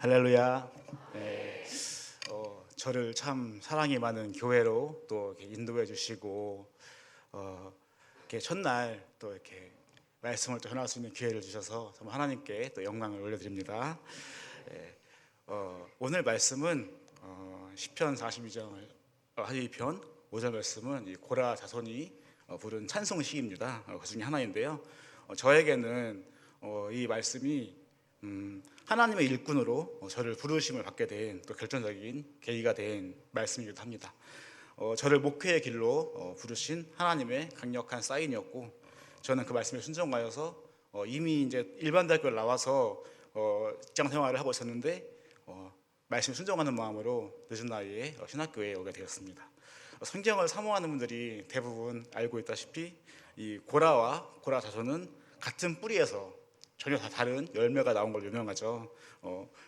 할렐루야. 네, 저를 참 사랑이 많은 교회로 또 이렇게 인도해 주시고 이렇게 첫날 또 이렇게 말씀을 또 전할 수 있는 기회를 주셔서 정말 하나님께 또 영광을 올려드립니다. 네, 오늘 말씀은 시편 42장 하위편 5절 말씀은 이 고라 자손이 부른 찬송 시입니다. 그 중에 하나인데요. 저에게는 이 말씀이 하나님의 일꾼으로 저를 부르심을 받게 된 또 결정적인 계기가 된 말씀이기도 합니다. 저를 목회의 길로 부르신 하나님의 강력한 사인이었고, 저는 그 말씀에 순종하여서 이미 이제 일반 대학교를 나와서 직장 생활을 하고 있었는데 말씀에 순종하는 마음으로 늦은 나이에 신학교에 오게 되었습니다. 성경을 사모하는 분들이 대부분 알고 있다시피 이 고라와 고라 자손은 같은 뿌리에서 전혀 다 다른 열매가 나온 걸로 유명하죠.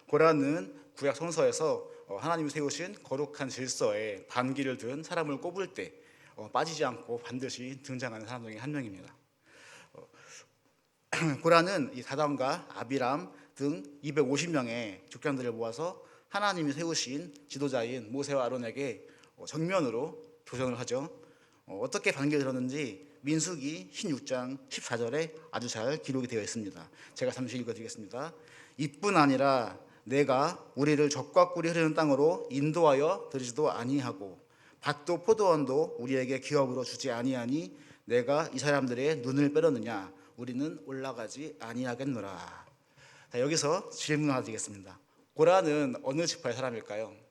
고라는 구약 성서에서 하나님이 세우신 거룩한 질서에 반기를 든 사람을 꼽을 때 빠지지 않고 반드시 등장하는 사람 중에 한 명입니다. 고라는 이 다단과 아비람 등 250명의 족장들을 모아서 하나님이 세우신 지도자인 모세와 아론에게 정면으로 도전을 하죠. 어떻게 반기를 들었는지 민수기 16장 14절에 아주 잘 기록이 되어 있습니다. 제가 잠시 읽어드리겠습니다. 이뿐 아니라 내가 우리를 젖과 꿀이 흐르는 땅으로 인도하여 들이지도 아니하고 밭도 포도원도 우리에게 기업으로 주지 아니하니 내가 이 사람들의 눈을 빼렸느냐? 우리는 올라가지 아니하겠노라. 자, 여기서 질문 하나 드리겠습니다. 고라는 어느 지파의 사람일까요?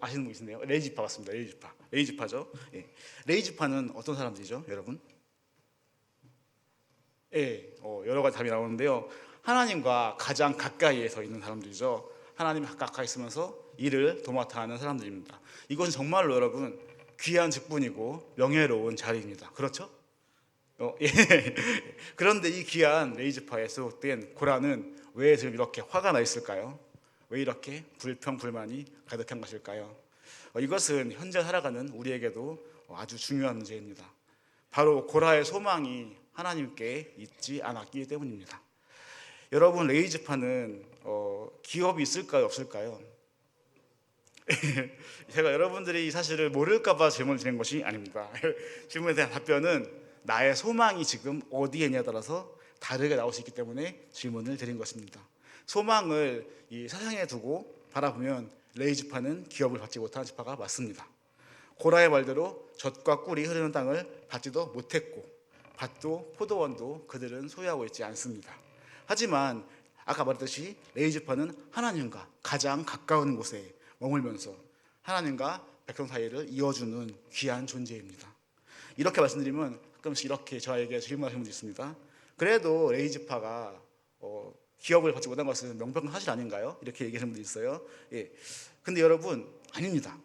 아시는 분 있네요. 레이지파 맞습니다. 레이지파죠. 예. 레이지파는 어떤 사람들이죠, 여러분? 예, 여러 가지 답이 나오는데요. 하나님과 가장 가까이에 서 있는 사람들이죠. 하나님 가까이 있으면서 일을 도맡아 하는 사람들입니다. 이건 정말로 여러분 귀한 직분이고 명예로운 자리입니다. 그렇죠? 예. 그런데 이 귀한 레이지파에 소속된 고라는 왜 지금 이렇게 화가 나 있을까요? 왜 이렇게 불평, 불만이 가득한 것일까요? 이것은 현재 살아가는 우리에게도 아주 중요한 문제입니다. 바로 고라의 소망이 하나님께 있지 않았기 때문입니다. 여러분, 레이지파는 기업이 있을까요, 없을까요? 제가 여러분들이 이 사실을 모를까 봐 질문을 드린 것이 아닙니다. 질문에 대한 답변은 나의 소망이 지금 어디에 있냐에 따라서 다르게 나올 수 있기 때문에 질문을 드린 것입니다. 소망을 이 세상에 두고 바라보면 레이지파는 기업을 받지 못한 지파가 맞습니다. 고라의 말대로 젖과 꿀이 흐르는 땅을 받지도 못했고 밭도 포도원도 그들은 소유하고 있지 않습니다. 하지만 아까 말했듯이 레이지파는 하나님과 가장 가까운 곳에 머물면서 하나님과 백성 사이를 이어주는 귀한 존재입니다. 이렇게 말씀드리면 가끔씩 이렇게 저에게 질문하시는 분이 있습니다. 그래도 레이지파가 기업을 받지 못한 것은 명백한 사실 아닌가요? 이렇게 얘기하는 분들이 있어요. 예. 근데 여러분, 아닙니다.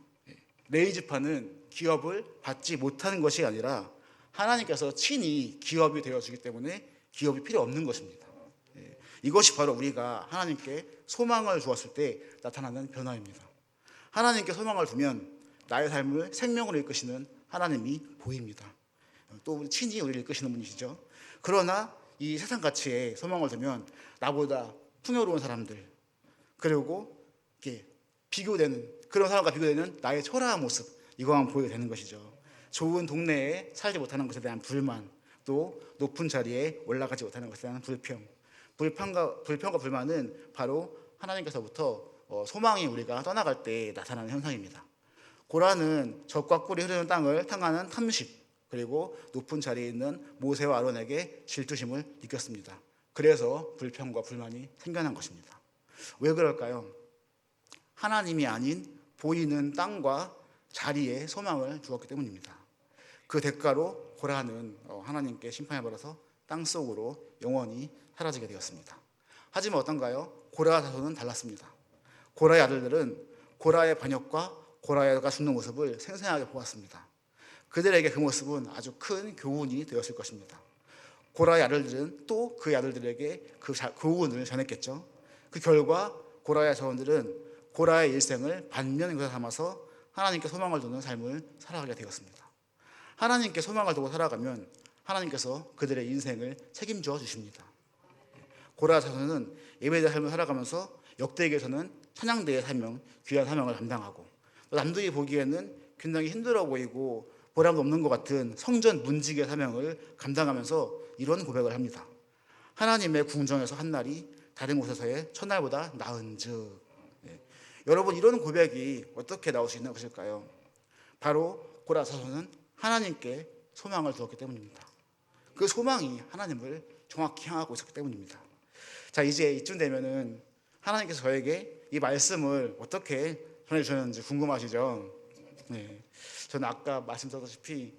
레이지파는 기업을 받지 못하는 것이 아니라 하나님께서 친히 기업이 되어주기 때문에 기업이 필요 없는 것입니다. 예. 이것이 바로 우리가 하나님께 소망을 주었을 때 나타나는 변화입니다. 하나님께 소망을 두면 나의 삶을 생명으로 이끄시는 하나님이 보입니다. 또 친히 우리를 이끄시는 분이시죠. 그러나 이 세상 가치에 소망을 두면 나보다 풍요로운 사람들, 그리고 이렇게 비교되는 그런 사람과 비교되는 나의 초라한 모습, 이거만 보이게 되는 것이죠. 좋은 동네에 살지 못하는 것에 대한 불만, 또 높은 자리에 올라가지 못하는 것에 대한 불평과 불만은 바로 하나님께서부터 소망이 우리가 떠나갈 때 나타나는 현상입니다. 고라는 젖과 꿀이 흐르는 땅을 탐하는 탐식, 그리고 높은 자리에 있는 모세와 아론에게 질투심을 느꼈습니다. 그래서 불평과 불만이 생겨난 것입니다. 왜 그럴까요? 하나님이 아닌 보이는 땅과 자리에 소망을 주었기 때문입니다. 그 대가로 고라는 하나님께 심판을 받아서 땅속으로 영원히 사라지게 되었습니다. 하지만 어떤가요? 고라 자손은 달랐습니다. 고라의 아들들은 고라의 반역과 고라가 죽는 모습을 생생하게 보았습니다. 그들에게 그 모습은 아주 큰 교훈이 되었을 것입니다. 고라의 아들들은 또 그의 아들들에게 그 교훈을 전했겠죠. 그 결과 고라의 자손들은 고라의 일생을 반면교사 삼아서 하나님께 소망을 두는 삶을 살아가게 되었습니다. 하나님께 소망을 두고 살아가면 하나님께서 그들의 인생을 책임져 주십니다. 고라 자손은 예배자의 삶을 살아가면서 역대기에서는 찬양대의 사명, 귀한 사명을 감당하고, 또 남들이 보기에는 굉장히 힘들어 보이고 보람도 없는 것 같은 성전 문지기의 사명을 감당하면서 이런 고백을 합니다. 하나님의 궁정에서 한 날이 다른 곳에서의 첫날보다 나은즉. 예. 여러분, 이런 고백이 어떻게 나올 수 있는 것일까요? 바로 고라 자손은 하나님께 소망을 두었기 때문입니다. 그 소망이 하나님을 정확히 향하고 있었기 때문입니다. 자, 이제 이쯤 되면은 하나님께서 저에게 이 말씀을 어떻게 전해주셨는지 궁금하시죠? 네. 저는 아까 말씀드렸다시피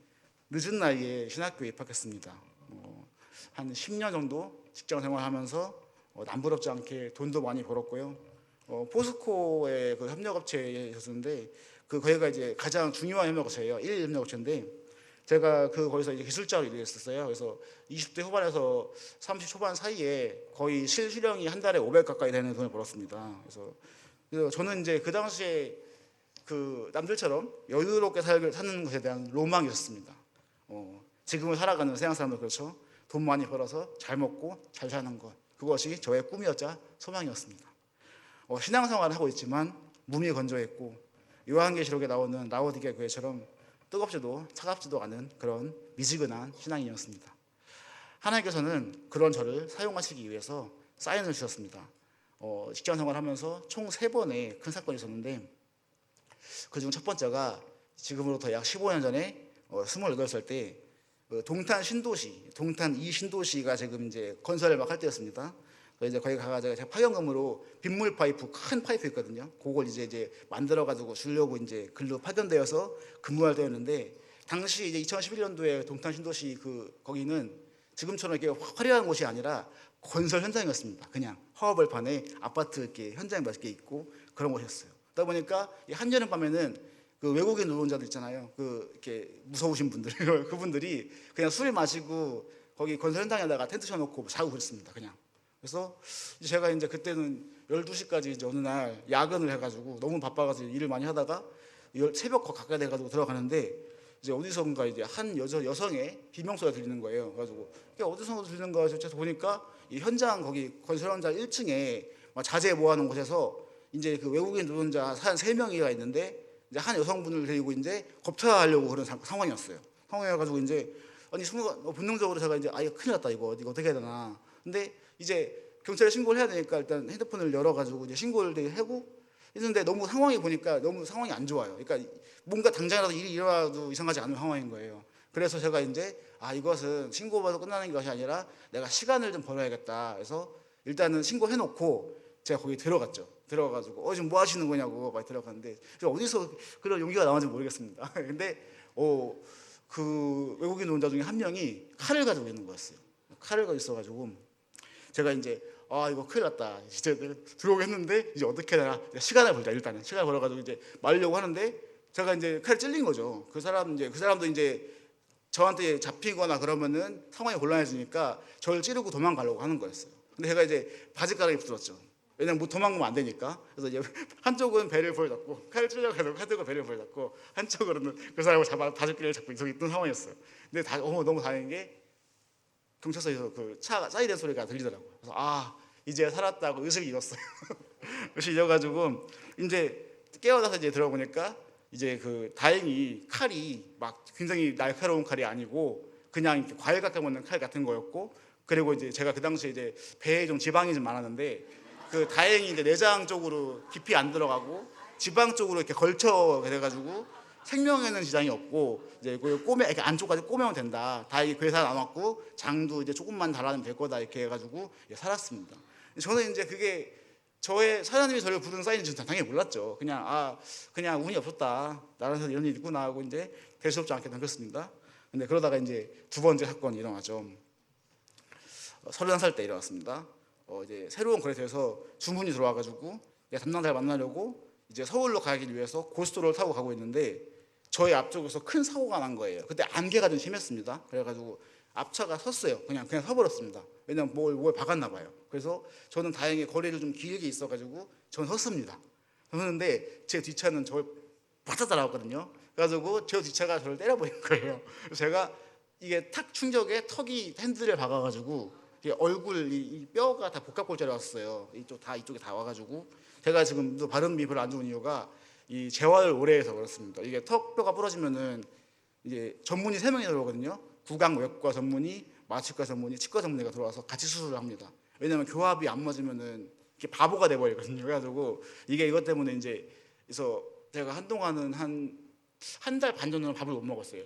늦은 나이에 신학교에 입학했습니다. 한 10년 정도 직장 생활하면서 남부럽지 않게 돈도 많이 벌었고요. 포스코의 그 협력업체에 있었는데 거기가 이제 가장 중요한 협력업체예요. 1일 협력업체인데 제가 거기서 이제 기술자로 일했었어요. 그래서 20대 후반에서 30 초반 사이에 거의 실수령이 한 달에 500 가까이 되는 돈을 벌었습니다. 그래서 저는 이제 그 당시에 그 남들처럼 여유롭게 사는 것에 대한 로망이 있었습니다. 지금을 살아가는 세상 사람들, 그렇죠? 돈 많이 벌어서 잘 먹고 잘 사는 것, 그것이 저의 꿈이었자 소망이었습니다. 신앙생활을 하고 있지만 몸이 건조했고 요한계시록에 나오는 라오디게 교회처럼 뜨겁지도 차갑지도 않은 그런 미지근한 신앙인이었습니다. 하나님께서는 그런 저를 사용하시기 위해서 사인을 주셨습니다. 직장 생활하면서 총 3번의 큰 사건이 있었는데 그중 첫 번째가 지금으로부터 약 15년 전에 28살 때 동탄 신도시, 동탄 2 신도시가 지금 이제 건설을 막 할 때였습니다. 그래서 이제 거기 가가지고 제가 파견금으로 빗물 파이프, 큰 파이프 있거든요. 그걸 이제 만들어가지고 주려고 이제 글로 파견되어서 근무할 때였는데, 당시 이제 2011년도에 동탄 신도시 거기는 지금처럼 이렇게 화려한 곳이 아니라 건설 현장이었습니다. 그냥 화업을판에 아파트 이렇게 현장이 몇 개 있고 그런 곳이었어요. 그러다 보니까 한여름 밤에는 그 외국인 노동자들 있잖아요. 이렇게 무서우신 분들, 그분들이 그냥 술 마시고 거기 건설 현장에다가 텐트 쳐놓고 자고 그랬습니다. 그냥. 그래서 제가 이제 그때는 12시까지 이제 어느 날 야근을 해가지고 너무 바빠가지고 일을 많이 하다가 새벽 가까이 돼가지고 들어가는데 이제 어디선가 이제 한 여성의 비명소리가 들리는 거예요. 그래가지고 이게 어디서 들리는 거야? 그래서 보니까 이 현장 거기 건설 현장 1층에 자재 모아놓은 곳에서 이제 그 외국인 노동자 한 3명이가 있는데 이제 한 여성분을 데리고 이제 겁탈하려고 그런 상황이었어요. 상황이어가지고 이제 아니 순간 본능적으로 제가 이제 이거 큰일 났다, 이거 어떻게 해야 되나. 근데 이제 경찰에 신고를 해야 되니까 일단 핸드폰을 열어가지고 이제 신고를 하고 있는데 너무 상황이 보니까 너무 상황이 안 좋아요. 그러니까 뭔가 당장이라도 일이 일어나도 이상하지 않은 상황인 거예요. 그래서 제가 이제 이것은 신고받아 끝나는 것이 아니라 내가 시간을 좀 벌어야겠다. 그래서 일단은 신고해놓고 제가 거기 들어갔죠. 들어가가지고 지금 뭐 하시는 거냐고 막 들어갔는데 어디서 그런 용기가 나왔는지 모르겠습니다. 근데 그 외국인 노동자 중에 한 명이 칼을 가지고 있는 거였어요. 칼을 가지고 있어가지고 제가 이제 이거 큰일 났다. 진짜 들어오겠는데 이제 어떻게 해야 되나. 시간을 벌자. 일단은 시간을 벌어가지고 이제 말려고 하는데 제가 이제 칼 찔린 거죠. 그 사람도 이제 저한테 잡히거나 그러면은 상황이 곤란해지니까 저를 찌르고 도망가려고 하는 거였어요. 근데 제가 이제 바지가랑이 붙들었죠. 왜냐면 뭐 도망가면 안 되니까. 그래서 이제 한쪽은 배를 보여잡고 칼을 찔려가지고 한쪽은 배를 보여잡고 한쪽으로는 그 사람을 바지끼를 잡고 있던 상황이었어요. 근데 너무 다행인 게 경찰서에서 그 차 사이렌 소리가 들리더라고요. 그래서 이제 살았다고 의식을 잃었어요. 의식을 잃어가지고 이제 깨어나서 이제 들어보니까 이제 다행히 칼이 막 굉장히 날카로운 칼이 아니고 그냥 이렇게 과일 깎아 먹는 칼 같은 거였고, 그리고 이제 제가 그 당시에 이제 배에 좀 지방이 좀 많았는데 다행히 이제 내장 쪽으로 깊이 안 들어가고 지방 쪽으로 이렇게 걸쳐 그래가지고 생명에는 지장이 없고 이제 이렇게 안쪽까지 꼬매면 된다. 다행히 괴사 남았고 장도 이제 조금만 달아내면 될 거다 이렇게 해가지고 살았습니다. 저는 이제 그게 하나님이 저를 부르는 사인인지 당연히 몰랐죠. 그냥 운이 없었다. 나라에서 이런 일이 있구나 하고 이제 대수롭지 않게 넘겼습니다. 근데 그러다가 이제 두 번째 사건이 일어나죠. 31살 때 일어났습니다. 이제 새로운 거래소에서 주문이 들어와가지고 담당자를 만나려고 이제 서울로 가기 위해서 고속도로를 타고 가고 있는데 저희 앞쪽에서 큰 사고가 난 거예요. 그때 안개가 좀 심했습니다. 그래가지고 앞차가 섰어요. 그냥 서버렸습니다. 왜냐면 뭘 박았나 봐요. 그래서 저는 다행히 거리를 좀 길게 있어가지고 저는 섰습니다. 섰는데 제 뒷차는 저를 바짝 따라왔거든요. 그래가지고 제 뒷차가 저를 때려버린 거예요. 그래서 제가 이게 탁 충격에 턱이 핸들에 박아가지고 이게 얼굴 이 뼈가 다 복합골절이 왔어요. 이쪽에 다 와가지고 제가 지금 또 발음이 별로 안 좋은 이유가 이 재활을 오래 해서 그렇습니다. 이게 턱뼈가 부러지면은 이제 전문의 3명이 들어오거든요. 구강외과 전문의, 마취과 전문의, 치과 전문의가 들어와서 같이 수술을 합니다. 왜냐하면 교합이 안 맞으면은 이게 바보가 돼버리거든요. 그래가지고 이게 이것 때문에 이제 그래서 제가 한동안은 한 달 반 정도는 밥을 못 먹었어요.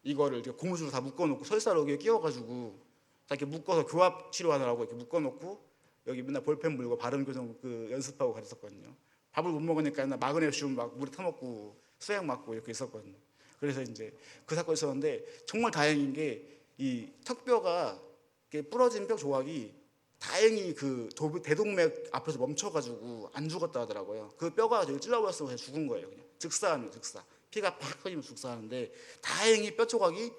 이거를 이렇게 고무줄로 다 묶어놓고 설사로 여기에 끼워가지고 다 이렇게 묶어서 교합 치료하느라고 이렇게 묶어놓고 여기 맨날 볼펜 물고 발음 교정 그 연습하고 그랬었거든요. 밥을 못 먹으니까 마그네슘 막 물에 타먹고 수액 맞고 이렇게 있었거든요. 그래서 이제 그 사건이 있었는데 정말 다행인 게 이 턱뼈가 이렇게 부러진 뼈 조각이 다행히 그 대동맥 앞에서 멈춰가지고 안 죽었다 하더라고요. 그 뼈가 저기 찔러버렸으면 그냥 죽은 거예요. 그냥 즉사하면 즉사. 피가 팍 터지면 즉사하는데 다행히 뼈 조각이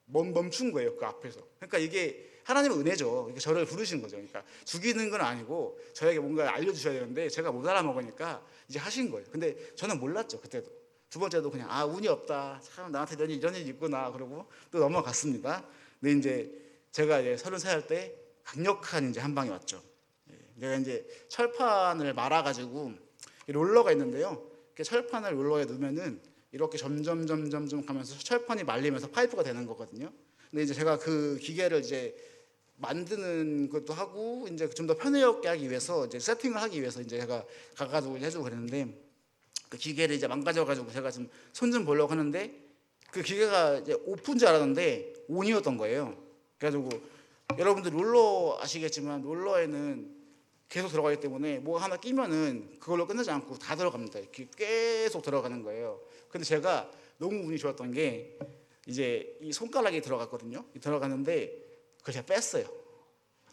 멈춘 거예요. 그 앞에서. 그러니까 이게 하나님의 은혜죠. 이게 저를 부르신 거죠. 그러니까 죽이는 건 아니고 저에게 뭔가 알려주셔야 되는데 제가 못 알아먹으니까 이제 하신 거예요. 근데 저는 몰랐죠. 그때도. 두 번째도 그냥 운이 없다. 참 나한테 이런 일이 있구나. 그러고 또 넘어갔습니다. 근데 이제 제가 이제 33살 때 강력한 이제 한 방이 왔죠. 내가 이제 철판을 말아가지고 롤러가 있는데요. 철판을 롤러에 넣으면은 이렇게 점점 가면서 철판이 말리면서 파이프가 되는 거거든요. 근데 이제 제가 그 기계를 이제 만드는 것도 하고 이제 좀 더 편하게 하기 위해서 이제 세팅을 하기 위해서 이제 제가 가가지고 해주고 그랬는데 그 기계를 이제 망가져가지고 제가 지금 손 좀 보려고 하는데 그 기계가 이제 오프인 줄 알았는데 온이었던 거예요. 그래가지고 여러분들 롤러 아시겠지만 롤러에는 계속 들어가기 때문에 뭐 하나 끼면은 그걸로 끝나지 않고 다 들어갑니다. 이렇게 계속 들어가는 거예요. 근데 제가 너무 운이 좋았던 게 이제 이 손가락이 들어갔거든요. 들어갔는데 그걸 제가 뺐어요.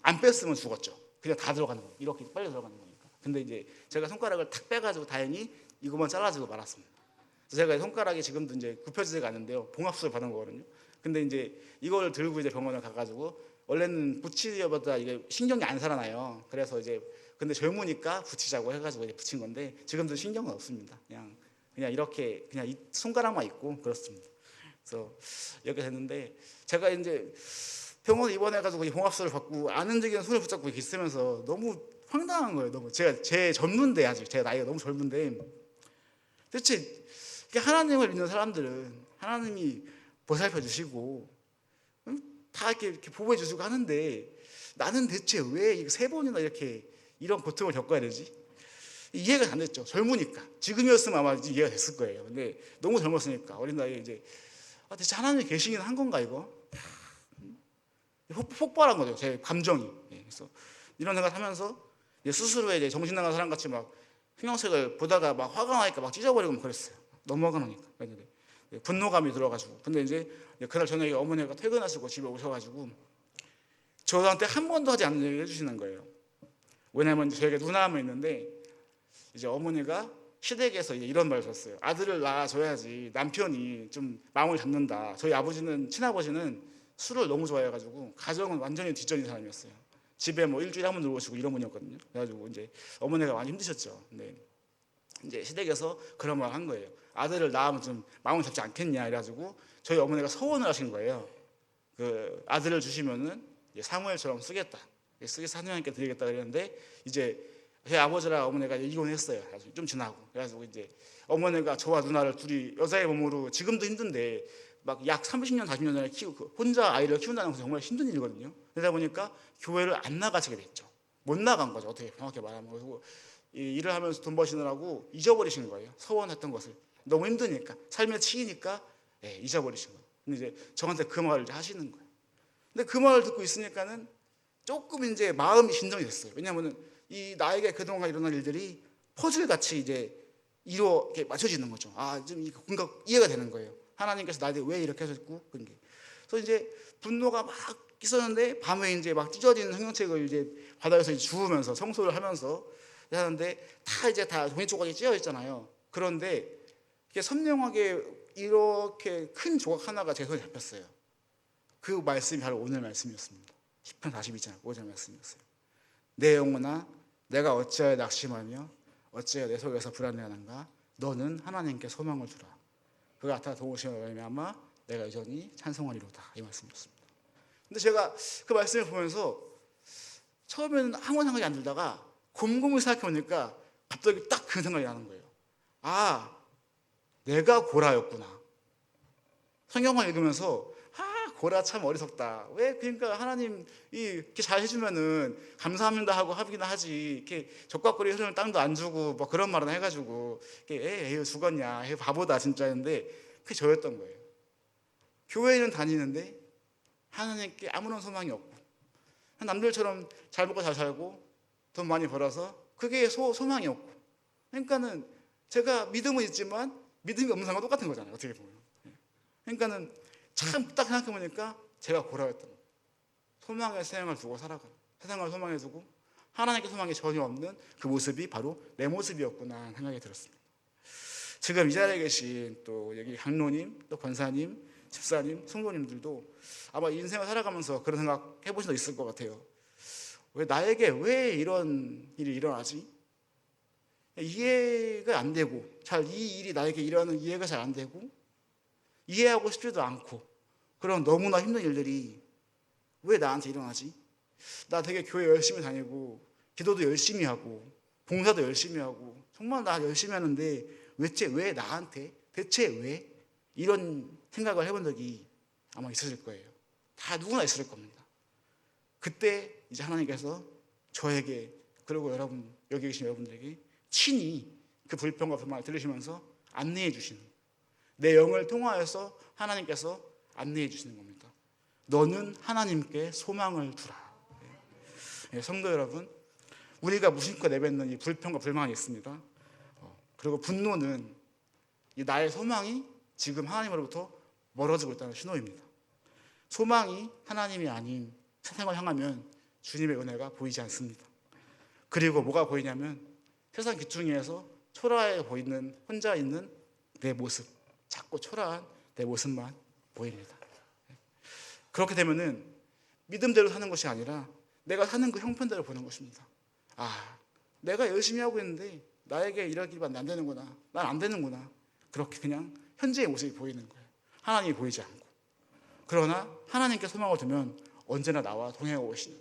안 뺐으면 죽었죠. 그냥 다 들어가는 거예요. 이렇게 빨리 들어가는 거니까. 근데 이제 제가 손가락을 탁 빼가지고 다행히 이것만 잘라주고 말았습니다. 그래서 제가 손가락이 지금도 이제 굽혀지지가 않는데요. 봉합수술 받은 거거든요. 근데 이제 이걸 들고 이제 병원을 가가지고 원래는 붙이려보다 이게 신경이 안 살아나요. 그래서 이제 근데 젊으니까 붙이자고 해가지고 이제 붙인 건데 지금도 신경은 없습니다. 그냥 이렇게 그냥 이 손가락만 있고 그렇습니다. 그래서 이렇게 됐는데 제가 이제 병원 입원해가지고 봉합수술을 받고 안 움직이는 손을 붙잡고 이렇게 있으면서 너무 황당한 거예요. 너무 제 젊은데 아직 제 나이가 너무 젊은데 대체 하나님을 믿는 사람들은 하나님이 보살펴 주시고 다 이렇게 보호해 주시고 하는데 나는 대체 왜 3번이나 이렇게 이런 고통을 겪어야 되지? 이해가 안 됐죠. 젊으니까. 지금이었으면 아마 이해가 됐을 거예요. 근데 너무 젊었으니까 어린 나이에 이제 대체 하나님이 계시긴 한 건가 이거? 폭발한 거죠. 제 감정이. 그래서 이런 생각하면서 수술 후에 이제 정신 나간 사람 같이 막 성경책을 보다가 막 화가 나니까 막 찢어버리고 막 그랬어요. 너무 화가 나니까. 분노감이 들어가지고. 근데 이제 그날 저녁에 어머니가 퇴근하시고 집에 오셔가지고 저한테 한 번도 하지 않는 얘기 해주시는 거예요. 왜냐면 저에게 누나 하면 있는데 이제 어머니가 시댁에서 이런 말을 줬어요. 아들을 낳아줘야지 남편이 좀 마음을 잡는다. 저희 아버지는 친아버지는 술을 너무 좋아해가지고 가정은 완전히 뒷전인 사람이었어요. 집에 뭐 일주일에 한 번 들어오시고 이런 분이었거든요. 그래가지고 이제 어머니가 많이 힘드셨죠. 근데 이제 시댁에서 그런 말 한 거예요. 아들을 낳으면 좀 마음을 잡지 않겠냐 이래가지고 저희 어머니가 서원을 하신 거예요. 그 아들을 주시면은 사무엘처럼 쓰겠다. 쓰게서 하나님께 드리겠다 그랬는데 이제 제 아버지랑 어머니가 이혼했어요. 좀 지나고 그래가지고 이제 어머니가 저와 누나를 둘이 여자의 몸으로 지금도 힘든데 막 약 30년 40년 전에 혼자 아이를 키운다는 것은 정말 힘든 일이거든요. 그러다 보니까 교회를 안 나가시게 됐죠. 못 나간 거죠. 어떻게 정확히 말하면. 그리고 이 일을 하면서 돈 버시느라고 잊어버리신 거예요. 서원했던 것을. 너무 힘드니까 삶에 치이니까 잊어버리신 거예요. 근데 이제 저한테 그 말을 이제 하시는 거예요. 근데 그 말을 듣고 있으니까는 조금 이제 마음이 진정이 됐어요. 왜냐하면은 이 나에게 그동안 일어난 일들이 퍼즐 같이 이제 이렇게 맞춰지는 거죠. 좀 뭔가 이해가 되는 거예요. 하나님께서 나한테 왜 이렇게 하셨고 그런 게. 그래서 이제 분노가 막 있었는데 밤에 이제 막 찢어진 성경책을 이제 바닥에서 주우면서 청소를 하면서 하는데 다 종이 조각이 찢어 있잖아요. 그런데 이게 선명하게 이렇게 큰 조각 하나가 제 손에 잡혔어요. 그 말씀이 바로 오늘 말씀이었습니다. 10편 42장 5절 말씀이었어요. 내 영혼아 내가 어찌하여 낙심하며 어찌하여 내 속에서 불안해하는가. 너는 하나님께 소망을 두라. 그가 나타나 도우시며 말미암아 내가 여전히 찬송하리로다. 이 말씀이었습니다. 근데 제가 그 말씀을 보면서 처음에는 아무 생각이 안 들다가 곰곰이 생각해보니까 갑자기 딱 그 생각이 나는 거예요. 아, 내가 고라였구나. 성경을 읽으면서 고라 참 어리석다. 왜 그러니까 하나님이 이렇게 잘 해주면은 감사합니다 하고 하긴 하지. 이렇게 적각거리 흐르는 땅도 안 주고 뭐 그런 말은 해가지고 에이 죽었냐, 에이 바보다 진짜 했는데 그게 저였던 거예요. 교회는 다니는데 하나님께 아무런 소망이 없고 남들처럼 잘 먹고 잘 살고 돈 많이 벌어서 그게 소망이 없고 그러니까는 제가 믿음은 있지만 믿음이 없는 사람과 똑같은 거잖아요. 어떻게 보면. 그러니까는 참 딱 생각해보니까 제가 고라였던 거예요. 소망의 세상을 두고 살아가는, 세상을 소망해 두고 하나님께 소망이 전혀 없는 그 모습이 바로 내 모습이었구나 생각이 들었습니다. 지금 이 자리에 계신 또 여기 강로님, 또 권사님, 집사님, 성도님들도 아마 인생을 살아가면서 그런 생각 해보신 적 있을 것 같아요. 나에게 왜 이런 일이 일어나지? 이해가 안 되고 이 일이 나에게 일어나는 이해가 잘 안 되고 이해하고 싶지도 않고 그런 너무나 힘든 일들이 왜 나한테 일어나지? 나 되게 교회 열심히 다니고 기도도 열심히 하고 봉사도 열심히 하고 정말 나 열심히 하는데 왜 나한테? 대체 왜? 이런 생각을 해본 적이 아마 있으실 거예요. 다 누구나 있을 겁니다. 그때 이제 하나님께서 저에게 그리고 여기 계신 여러분들에게 친히 그 불평과 불만을 들으시면서 안내해 주시는 내 영을 통하여서 하나님께서 안내해 주시는 겁니다. 너는 하나님께 소망을 두라. 성도 여러분, 우리가 무심코 내뱉는 이 불평과 불만이 있습니다. 그리고 분노는 이 나의 소망이 지금 하나님으로부터 멀어지고 있다는 신호입니다. 소망이 하나님이 아닌 세상을 향하면 주님의 은혜가 보이지 않습니다. 그리고 뭐가 보이냐면 세상 기퉁이에서 초라해 보이는 혼자 있는 내 모습, 작고 초라한 내 모습만 보입니다. 그렇게 되면은 믿음대로 사는 것이 아니라 내가 사는 그 형편대로 보는 것입니다. 내가 열심히 하고 있는데 나에게 이러기만 안 되는구나, 난 안 되는구나. 그렇게 그냥 현재의 모습이 보이는 거예요. 하나님이 보이지 않고. 그러나 하나님께 소망을 두면 언제나 나와 동행해 오시는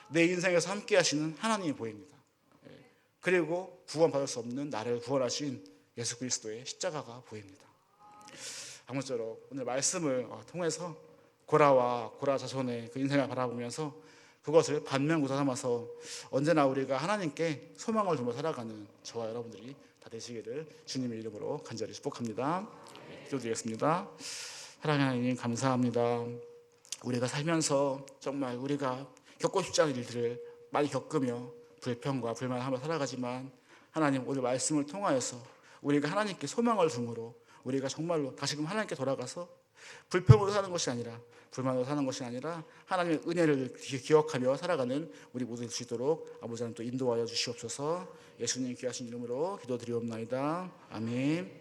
내 인생에서 함께 하시는 하나님이 보입니다. 그리고 구원받을 수 없는 나를 구원하신 예수 그리스도의 십자가가 보입니다. 아무쪼록 오늘 말씀을 통해서 고라와 고라 자손의 그 인생을 바라보면서 그것을 반면교사 삼아서 언제나 우리가 하나님께 소망을 두며 살아가는 저와 여러분들이 다 되시기를 주님의 이름으로 간절히 축복합니다. 기도드리겠습니다. 사랑하는 하나님 감사합니다. 우리가 살면서 정말 우리가 겪고 싶지 않은 일들을 많이 겪으며 불평과 불만하며 살아가지만 하나님 오늘 말씀을 통하여서 우리가 하나님께 소망을 둠으로 우리가 정말로 다시금 하나님께 돌아가서 불평으로 사는 것이 아니라 불만으로 사는 것이 아니라 하나님의 은혜를 기억하며 살아가는 우리 모두 될 수 있도록 아버지 하나님 또 인도하여 주시옵소서. 예수님 귀하신 이름으로 기도드리옵나이다. 아멘.